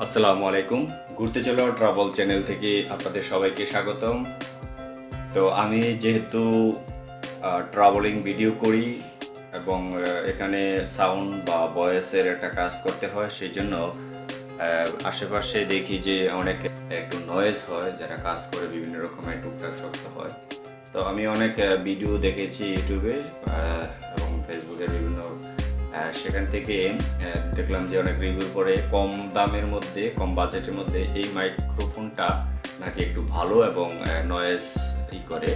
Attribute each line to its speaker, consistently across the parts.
Speaker 1: আসসালামু আলাইকুম। ঘুরতেচলো travel channel থেকে আপনাদের সবাইকে স্বাগতম। তো আমি যেহেতু ট্রাভেলিং ভিডিও করি এবং এখানে সাউন্ড বা ভয়েসের একটা কাজ করতে হয়, সেই জন্য আশেপাশে দেখি যে অনেক একটু নয়েজ হয়, যারা কাজ করে বিভিন্ন রকমের টুকটাক শব্দ হয়। তো আমি অনেক ভিডিও দেখেছি ইউটিউবে এবং ফেসবুকের বিভিন্ন সেখান থেকে দেখলাম যে অনেক রিভিউ করে কম দামের মধ্যে, কম বাজেটের মধ্যে এই মাইক্রোফোনটা নাকি একটু ভালো এবং নয়েজ করে।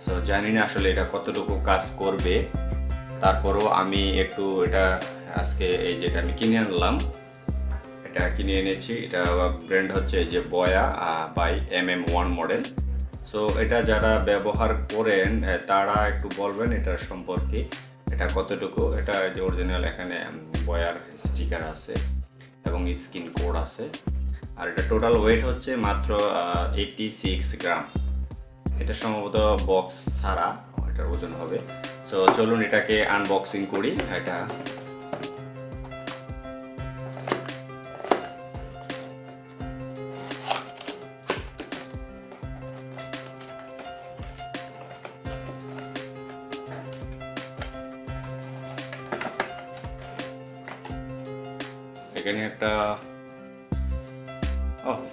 Speaker 1: তো জানি না আসলে এটা কতটুকু কাজ করবে, তারপরও আমি একটু এটা আজকে এই যেটা আমি কিনে আনলাম, এটা কিনে এনেছি। এটা ব্র্যান্ড হচ্ছে এই যে বয়া বাই MM1 মডেল। সো এটা যারা ব্যবহার করেন তারা একটু বলবেন এটার সম্পর্কে, এটা কতটুকু। এটা যে অরিজিনাল এখানে বয়ার স্টিকার আছে এবং স্ক্রিন কোড আছে। আর এটা টোটাল ওয়েট হচ্ছে মাত্র 86 গ্রাম। এটা সম্ভবত বক্স ছাড়া এটার ওজন হবে। সো চলুন এটাকে আনবক্সিং করি। এটা এখানে একটা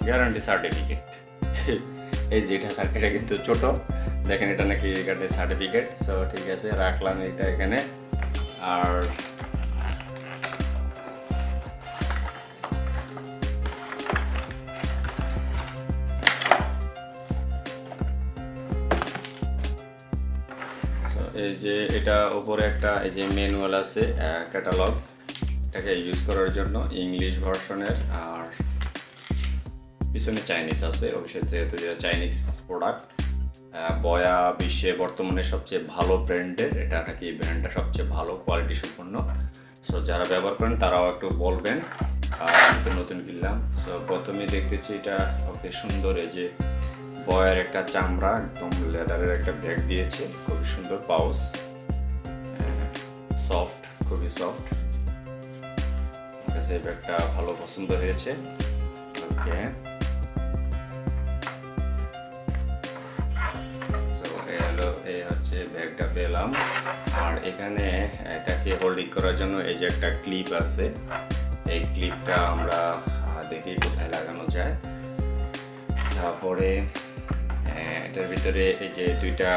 Speaker 1: গ্যারান্টি সার্টিফিকেট এই যে এটা কিন্তু ছোট, দেখেন এটা নাকি গ্যারান্টি সার্টিফিকেট। সো ঠিক আছে, রাখলাম এটা এখানে। আর এই যে এটা উপরে একটা এই যে ম্যানুয়াল আছে, ক্যাটালগ, এটাকে ইউজ করার জন্য ইংলিশ ভার্সনের। আর পিছনে চাইনিজ আছে, অবশ্যই যেহেতু চাইনিজ প্রোডাক্ট। বয়া বিশ্বে বর্তমানে সবচেয়ে ভালো ব্র্যান্ডের, এটা নাকি ব্র্যান্ডটা সবচেয়ে ভালো কোয়ালিটি সম্পন্ন। সো যারা ব্যবহার করেন তারাও একটু বলবেন। আমি তো নতুন কিনলাম। সো প্রথমে দেখতেছি এটা খুবই সুন্দর, এই যে বয়ার একটা চামড়া, একদম লেদারের একটা ব্যাগ দিয়েছে, খুবই সুন্দর পাউচ, সফট, খুবই সফট। আমার কাছে এই ব্যাগটা ভালো পছন্দ হয়েছে। ওকে, এই হচ্ছে ব্যাগটা পেলাম। আর এখানে এটাকে হোল্ডিং করার জন্য এই যে একটা ক্লিপ আছে, এই ক্লিপটা আমরা দেখি কোথায় লাগানো যায়। তারপরে এটার ভিতরে এই যে দুইটা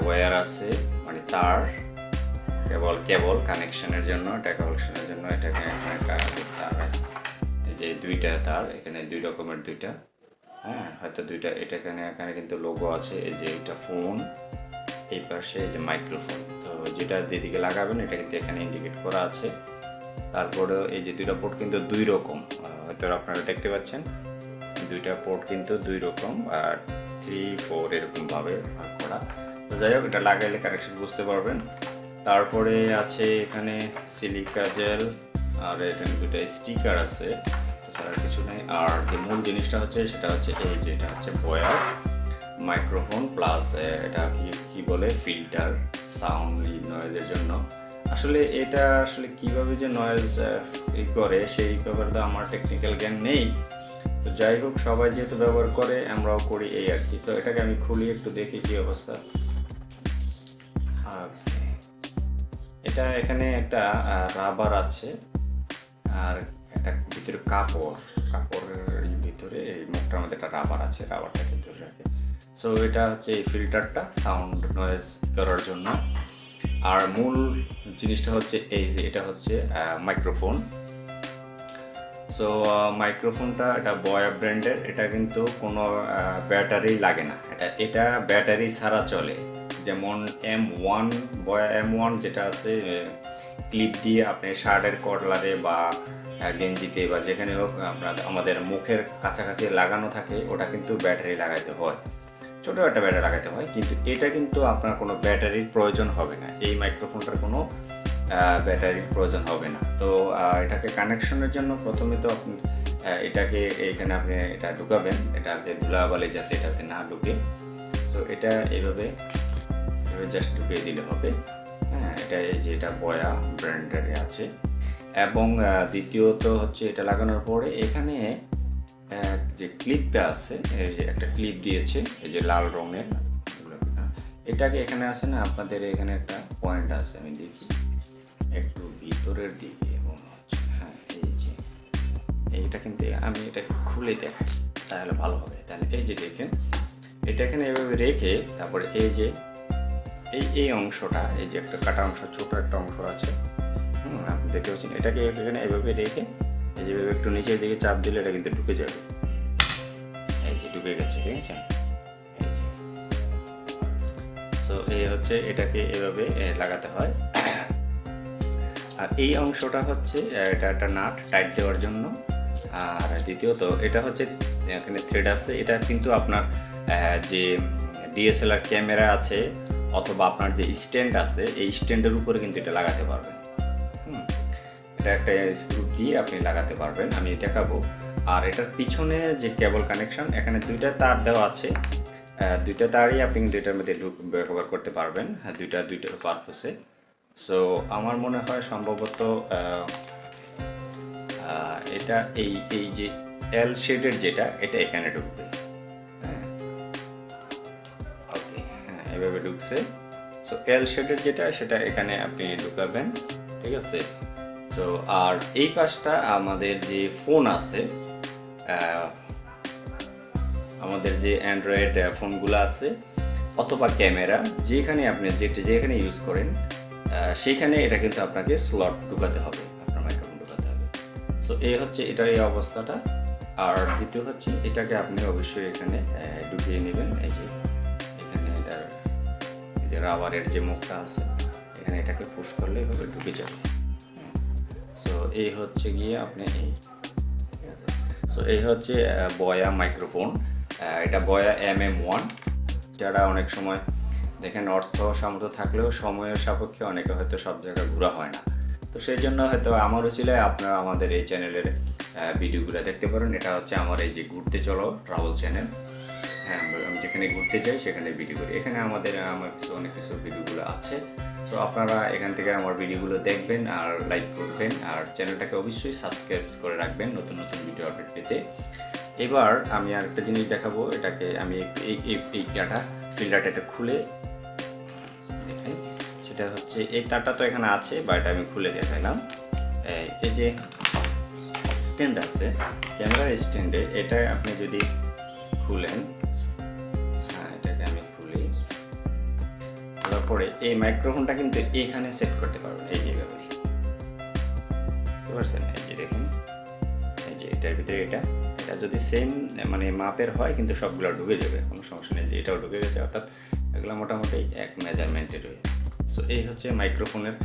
Speaker 1: ওয়্যার আছে, মানে তার, কেবল কানেকশনের জন্য, এটা কানেকশনের জন্য এটাকে একটা তার আছে, এই যে দুইটা তার, এখানে দুই রকমের দুইটা, হয়তো দুইটা। এখানে কিন্তু লোগো আছে, এই যে এটা ফোন, এই পাশে এই যে মাইক্রোফোন। তো যেটা যেদিকে লাগাবেন এটা কিন্তু এখানে ইন্ডিকেট করা আছে। তারপরেও এই যে দুইটা পোর্ট কিন্তু দুই রকম, হয়তো আপনারা দেখতে পাচ্ছেন, দুইটা পোর্ট কিন্তু দুই রকম, আর 3, 4 এরকমভাবে ভাগ করা। তো যাই হোক, এটা লাগাইলে কানেকশন বুঝতে পারবেন। তারপরে আছে এখানে সিলিকা জেল, আর এখানে দুটো স্টিকার আছে, তাছাড়া কিছু নেই। আর যে মূল জিনিসটা হচ্ছে সেটা হচ্ছে এই যে এটা হচ্ছে বয়ার মাইক্রোফোন প্লাস এটা কি বলে ফিল্টার, সাউন্ড নয়েজের জন্য। আসলে এটা আসলে কিভাবে যে নয়েজ করে সেই ব্যাপারে তো আমার টেকনিক্যাল জ্ঞান নেই। তো যাই হোক, সবাই যেহেতু ব্যবহার করে আমরাও করি, এই আর কি। তো এটাকে আমি খুলি একটু দেখি কি অবস্থা। এটা এখানে একটা রাবার আছে, আর একটা ভিতরে কাপড়ের ভিতরে এই মুখটার মধ্যে একটা রাবার আছে, রাবারটা ভিতরে রাখে। সো এটা হচ্ছে এই ফিল্টারটা সাউন্ড নয়েজ করার জন্য। আর মূল জিনিসটা হচ্ছে এই যে এটা হচ্ছে মাইক্রোফোন। সো মাইক্রোফোনটা এটা বয়া ব্র্যান্ডের, এটা কিন্তু কোনো ব্যাটারি লাগে না, এটা ব্যাটারি ছাড়া চলে। যেমন M1 বয়া M1 যেটা আছে, ক্লিপ দিয়ে আপনি শার্টের কলারে বা গেঞ্জিতে বা যেখানে হোক আমাদের মুখের কাছাকাছি লাগানো থাকে, ওটা কিন্তু ব্যাটারি লাগাইতে হয়, ছোটো একটা ব্যাটারি লাগাইতে হয়। কিন্তু এটা কিন্তু আপনার কোনো ব্যাটারির প্রয়োজন হবে না, এই মাইক্রোফোনটার কোনো ব্যাটারির প্রয়োজন হবে না। তো এটাকে কানেকশনের জন্য প্রথমে তো এটাকে এখানে আপনি এটা ঢুকাবেন, এটাতে ধুলাবালি যাতে এটাতে না ঢুকে। সো এটা এইভাবে জাস্ট ঢুকিয়ে দিলে হবে। হ্যাঁ, এটা এই যে এটা বয়া ব্র্যান্ডের আছে। এবং দ্বিতীয়ত হচ্ছে এটা লাগানোর পরে এখানে যে ক্লিপটা আছে, এই যে একটা ক্লিপ দিয়েছে এই যে লাল রঙের, এটাকে এখানে আছে না আপনাদের এখানে একটা পয়েন্ট আছে, আমি দেখি একটু ভিতরের দিকে মনে হচ্ছে। হ্যাঁ, এই যে এইটা কিন্তু আমি এটা খুলে দেখাই তাহলে ভালো হবে। তাহলে এই যে দেখেন এটা এখানে এভাবে রেখে তারপরে এই যে এই অংশটা, এই যে একটা কাটা অংশ, ছোট একটা অংশ আছে, আপনি দেখতে পাচ্ছেন, এটাকে এখানে এভাবে রেখে এই যে একটু নিচের দিকে চাপ দিলে এটা কিন্তু ঢুকে যাবে। এই যে ঢুকে গেছে, ঠিক আছে। এই যে সো এই হচ্ছে এটাকে এভাবে লাগাতে হয়। আর এই অংশটা হচ্ছে এটা একটা নাট টাইট দেওয়ার জন্য। আর দ্বিতীয়ত এটা হচ্ছে এখানে থ্রেড আছে, এটা কিন্তু আপনার যে ডিএসএলআর ক্যামেরা আছে অথবা আপনার যে স্ট্যান্ড আছে এই স্ট্যান্ডের উপরে কিন্তু এটা লাগাতে পারবেন। এটা একটা স্ক্রু দিয়ে আপনি লাগাতে পারবেন, আমি দেখাবো। আর এটার পিছনে যে কেবল কানেকশন, এখানে দুইটা তার দেওয়া আছে, দুইটা তারই আপনি কিন্তু এটার মধ্যে ব্যবহার করতে পারবেন। হ্যাঁ, দুইটার পারপাসে। সো আমার মনে হয় সম্ভবত এটা এই যে এল শেডের যেটা, এটা এখানে ঢুকবে। হ্যাঁ, ওকে, হ্যাঁ এভাবে ঢুকছে। সো এল শেডের যেটা সেটা এখানে আপনি ঢুকাবেন, ঠিক আছে। তো আর এই পাশটা আমাদের যে ফোন আছে, আমাদের যে অ্যান্ড্রয়েড ফোনগুলো আছে অথবা ক্যামেরা, যেখানে আপনি যেখানে ইউজ করেন সেইখানে এটা কিন্তু আপনাকে স্লট ঢুকাতে হবে, আপনার মাইক্রোফোন ঢুকাতে হবে। সো এই হচ্ছে এটার এই অবস্থাটা। আর দ্বিতীয় হচ্ছে এটাকে আপনি অবশ্যই এখানে ঢুকিয়ে নেবেন। এই যে এখানে এটার যে রাবারের যে মুখটা আছে, এখানে এটাকে পুশ করলে এভাবে ঢুকে যাবে। সো এই হচ্ছে গিয়ে আপনি এই হচ্ছে বয়া মাইক্রোফোন। এটা বয়া MM1। যারা অনেক সময় দেখেন অর্থ সামর্থ্য থাকলেও সময়ের সাপেক্ষে অনেকে হয়তো সব জায়গায় ঘোরা হয় না, তো সেই জন্য হয়তো আমার উচিলে আপনারা আমাদের এই চ্যানেলের ভিডিওগুলো দেখতে পারেন। এটা হচ্ছে আমার এই যে ঘুরতে চলো ট্রাভেল চ্যানেল। হ্যাঁ, আমি যেখানে ঘুরতে যাই সেখানে ভিডিও করি। এখানে আমার অনেক কিছু ভিডিওগুলো আছে। তো আপনারা এখান থেকে আমার ভিডিওগুলো দেখবেন আর লাইক করবেন, আর চ্যানেলটাকে অবশ্যই সাবস্ক্রাইব করে রাখবেন নতুন নতুন ভিডিও আপডেট পেতে। এবার আমি আরেকটা জিনিস দেখাবো, এটাকে আমি এই ফিল্টারটা এটা খুলে দেখাই। সেটা হচ্ছে এই তারটা তো এখানে আছে, বা এটা আমি খুলে দেখাইলাম। এই যে স্ট্যান্ড আছে ক্যামেরার স্ট্যান্ডে, এটা আপনি যদি খুলেন, হ্যাঁ এটাকে আমি খুলি, তারপরে এই মাইক্রোফোনটা কিন্তু এইখানে সেট করতে পারবেন। এই যে ব্যাপারে বুঝতে পারছেন, এই যে দেখুন, এই যে এটার ভিতরে এটা যদি সেম মানে মাপের হয় কিন্তু সবগুলো ঢুকে যাবে, কোনো সমস্যা নেই। যে এটাও ঢুকে গেছে, অর্থাৎ এগুলো মোটামুটি এক মেজারমেন্টের রয়েছে। সো এই হচ্ছে মাইক্রোফোনের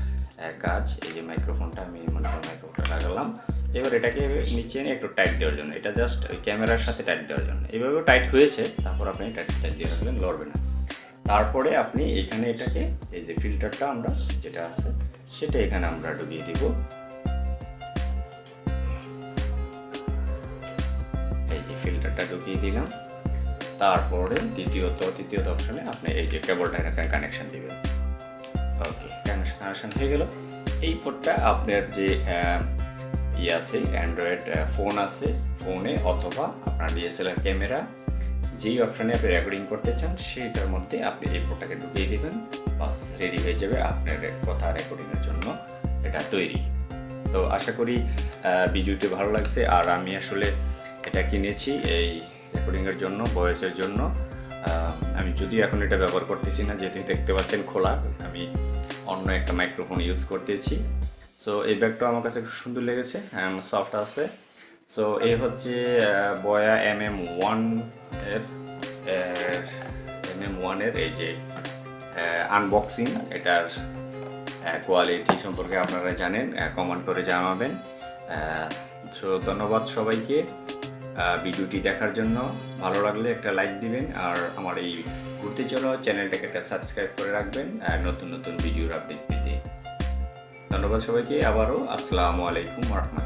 Speaker 1: কাজ। এই যে মাইক্রোফোনটা আমি মনে হয় মাইক্রোফোনটা লাগালাম। এবার এটাকে নিচে এনে একটু টাইট দেওয়ার জন্য, এটা জাস্ট ওই ক্যামেরার সাথে টাইট দেওয়ার জন্য। এইভাবেও টাইট হয়েছে, তারপর আপনি টাইট দিয়ে রাখলেন, লড়বে না। তারপরে আপনি এখানে এটাকে এই যে ফিল্টারটা আমরা যেটা আছে সেটা এখানে আমরা ঢুকিয়ে দিব। এই যে ফিল্টারটা ঢুকিয়ে দিলাম। তারপরে তৃতীয়ত অপশনে আপনি এই যে কেবলটা এখানে কানেকশন দিবেন। ওকে, কানেকশন হয়ে গেল। এই পোর্টটা আপনার যে আছে অ্যান্ড্রয়েড ফোন আছে, ফোনে অথবা আপনার ডিএসএলআর ক্যামেরা, যেই অপশানে আপনি রেকর্ডিং করতে চান সেইটার মধ্যে আপনি এই পোর্টটাকে ঢুকিয়ে দেবেন। বাস, রেডি হয়ে যাবে আপনার কথা রেকর্ডিংয়ের জন্য এটা তৈরি। তো আশা করি ভিডিওটি ভালো লাগছে। আর আমি আসলে এটা কিনেছি এই রেকর্ডিংয়ের জন্য, ভয়েসের জন্য। আমি যদিও এখন এটা ব্যবহার করতেছি না, যেহেতু দেখতে পাচ্ছেন খোলা, আমি অন্য একটা মাইক্রোফোন ইউজ করতেছি। সো এই ব্যাগটাও আমার কাছে খুব সুন্দর লেগেছে, সফট আছে। সো এই হচ্ছে বয়া MM1 এর এই যে আনবক্সিং। এটার কোয়ালিটি সম্পর্কে আপনারা জানেন, কমেন্ট করে জানাবেন। সো ধন্যবাদ সবাইকে ভিডিওটি দেখার জন্য। ভালো লাগলে একটা লাইক দিবেন, আর আমার এই ঘুরতে চলো চ্যানেলটাকে একটা সাবস্ক্রাইব করে রাখবেন নতুন নতুন ভিডিওর আপডেট পেতে। ধন্যবাদ সবাইকে আবারও। আসসালামু আলাইকুম ওয়া রাহমাতুল্লাহ।